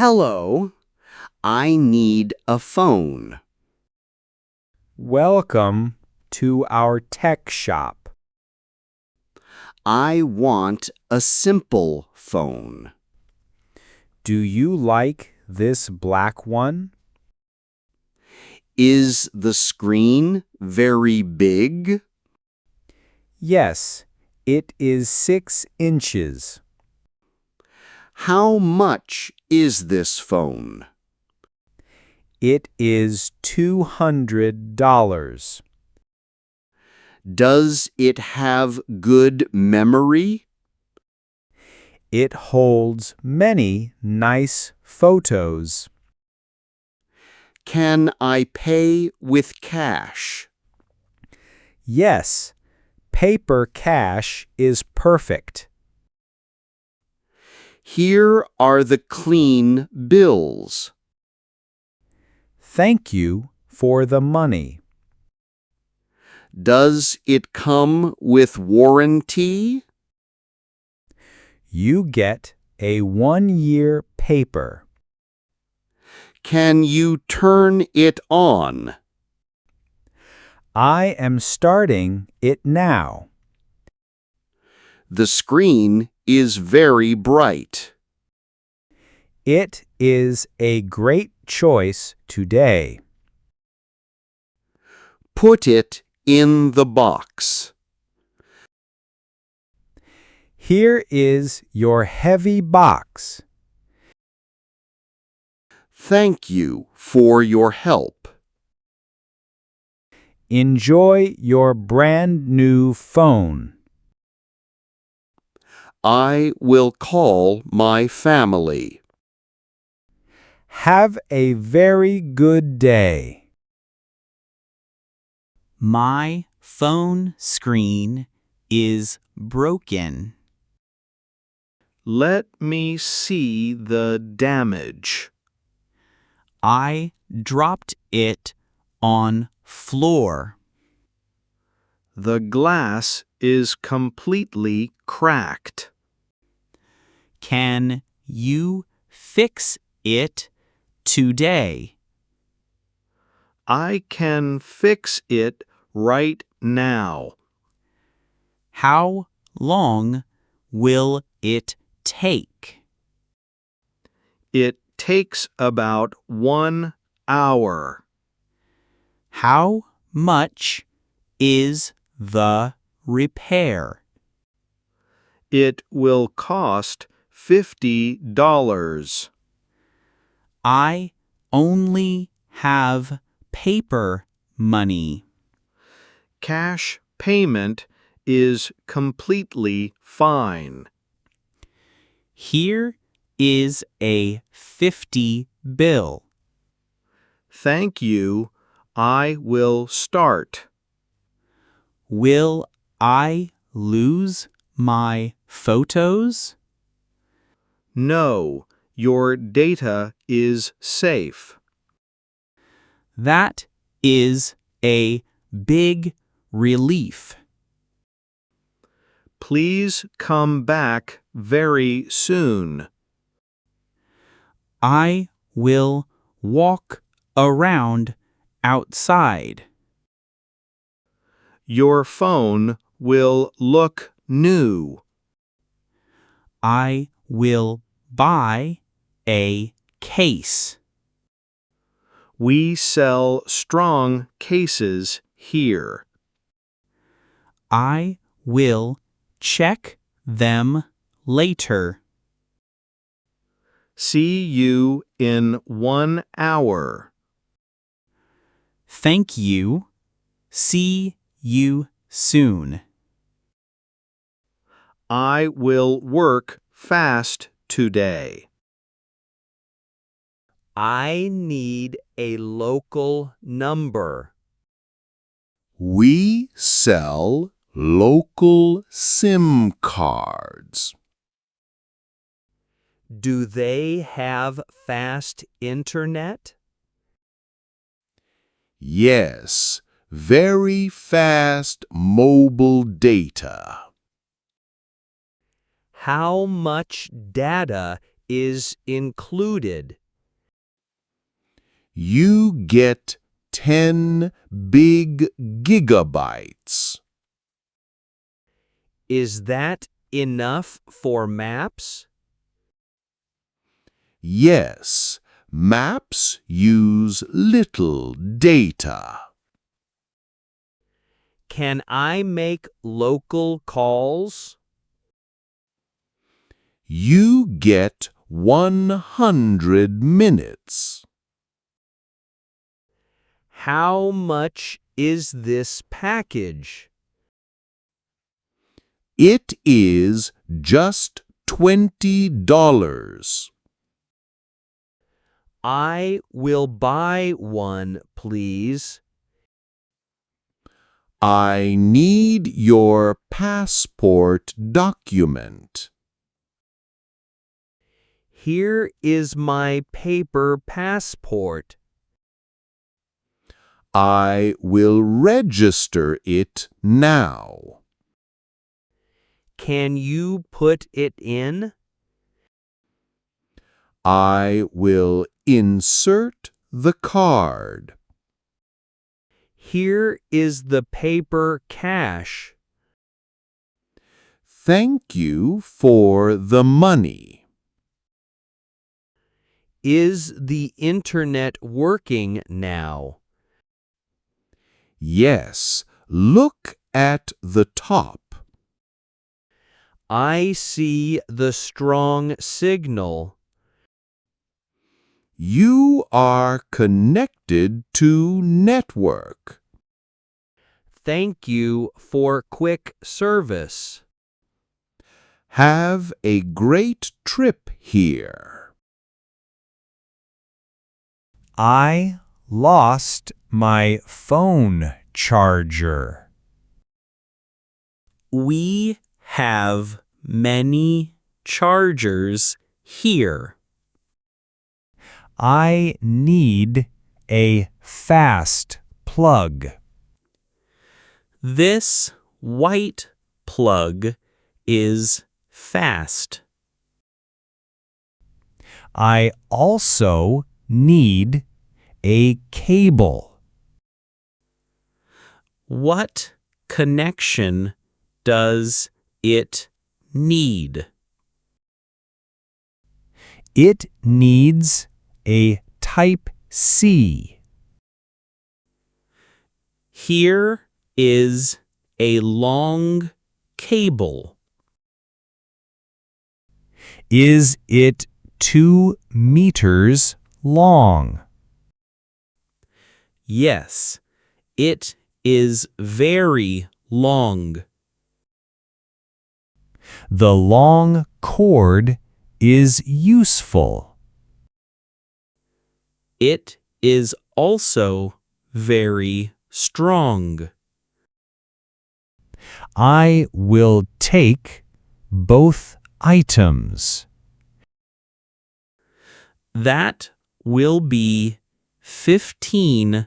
Hello, I need a phone. Welcome to our tech shop. I want a simple phone. Do you like this black one? Is the screen very big? Yes, it is 6 inches. How much is this phone? It is $200. Does it have good memory? It holds many nice photos. Can I pay with cash? Yes, paper cash is perfect. Here are the clean bills. Thank you for the money. Does it come with warranty? You get a 1-year paper. Can you turn it on? I am starting it now. The screen is very bright. It is a great choice today. Put it in the box. Here is your heavy box. Thank you for your help. Enjoy your brand new phone. I will call my family. Have a very good day. My phone screen is broken. Let me see the damage. I dropped it on floor. The glass is completely cracked. Can you fix it today? I can fix it right now. How long will it take? It takes about 1 hour. How much is the repair? It will cost $50. I only have paper money. Cash payment is completely fine. Here is a 50 bill. Thank you. I will start. Will I lose my photos? No, your data is safe. That is a big relief. Please come back very soon. I will walk around outside. Your phone will look new. I will buy a case. We sell strong cases here. I will check them later. See you in 1 hour. Thank you. See you soon. I will work fast today. I need a local number. We sell local SIM cards. Do they have fast internet? Yes, very fast mobile data. How much data is included? You get 10 big gigabytes. Is that enough for maps? Yes, maps use little data. Can I make local calls? You get 100 minutes. How much is this package? It is just $20. I will buy one, please. I need your passport document. Here is my paper passport. I will register it now. Can you put it in? I will insert the card. Here is the paper cash. Thank you for the money. Is the internet working now? Yes, look at the top. I see the strong signal. You are connected to network. Thank you for quick service. Have a great trip here. I lost my phone charger. We have many chargers here. I need a fast plug. This white plug is fast. I also need a cable. What connection does it need? It needs a Type-C. Here is a long cable. Is it 2 meters long? Yes, it is very long. The long cord is useful. It is also very strong. I will take both items. That will be $15.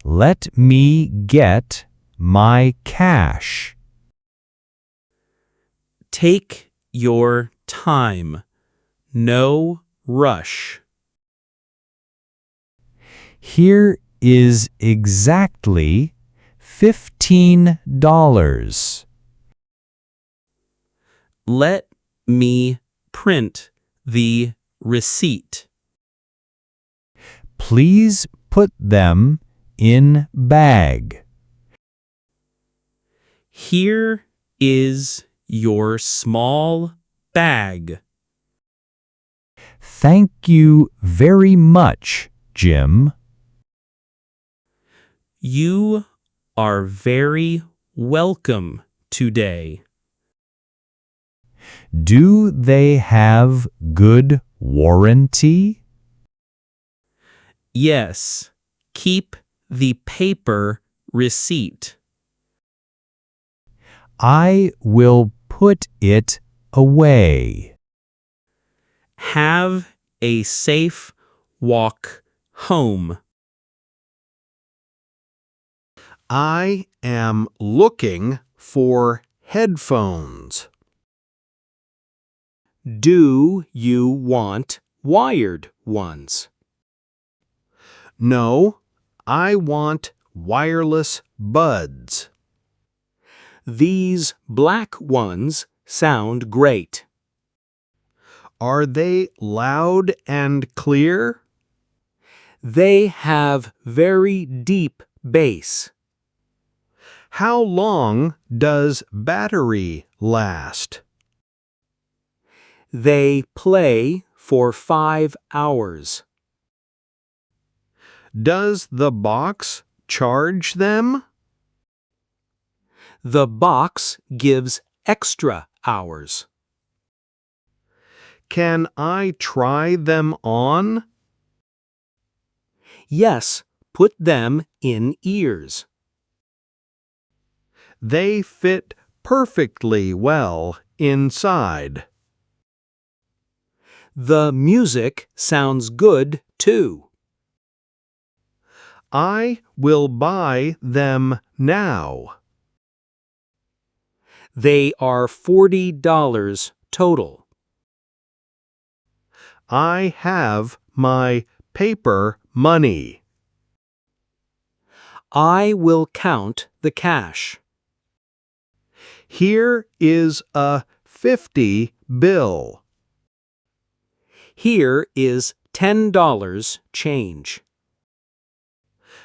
Let me get my cash. Take your time. No rush. Here is exactly $15. Let me print the receipt. Please put them in bag. Here is your small bag. Thank you very much, Jim. You are very welcome today. Do they have good warranty? Yes, keep the paper receipt. I will put it away. Have a safe walk home. I am looking for headphones. Do you want wired ones? No, I want wireless buds. These black ones sound great. Are they loud and clear? They have very deep bass. How long does battery last? They play for 5 hours. Does the box charge them? The box gives extra hours. Can I try them on? Yes, put them in ears. They fit perfectly well inside. The music sounds good too. I will buy them now. They are $40 total. I have my paper money. I will count the cash. Here is a 50 bill. Here is $10 change.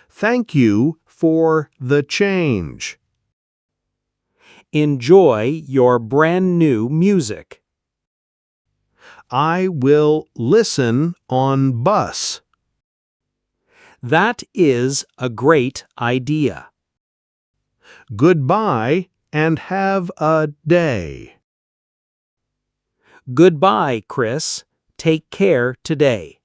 Thank you for the change. Enjoy your brand new music. I will listen on bus. That is a great idea. Goodbye and have a day. Goodbye, Chris. Take care today.